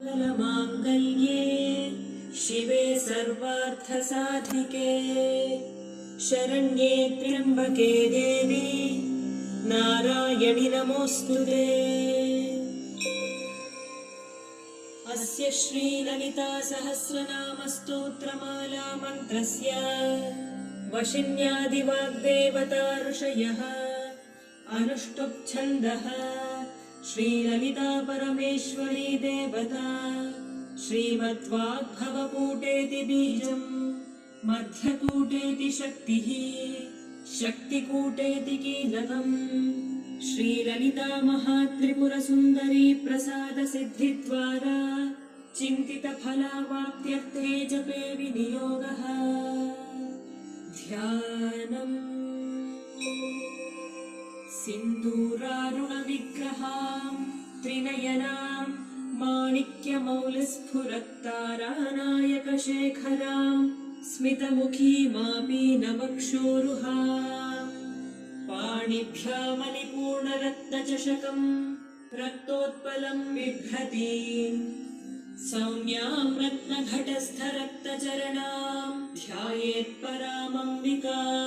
माङ्गल्ये शिवे सर्वार्थसाधिके शरण्ये त्र्यम्बके देवी नारायणि नमोऽस्तुते। अस्य श्रीललिता सहस्रनाम स्तोत्रमाला मन्त्रस्य वशिन्यादिवाग्देवता ऋषयः अनुष्टुप् छन्दः श्रीललिता परमेश्वरी देवता श्रीमद्वाग्भवकूटेति बीजम् मध्यकूटेति शक्तिः शक्तिकूटेति कीलकम् श्रीललिता महात्रिपुरसुन्दरी प्रसादसिद्धिद्वारा चिन्तितफलावाप्त्यर्थे जपे विनियोगः। ध्यानम् सिन्दूरारुणविग्रहां त्रिनयनां माणिक्यमौलिस्फुरत्तारानायकशेखरां स्मितमुखीमापीनवक्षोरुहां पाणिभ्यामलिपूर्णरत्नचषकं रक्तोत्पलं बिभ्रतीं सौम्यां रत्नघटस्थरक्तचरणां ध्यायेत्परामम्बिकाम्।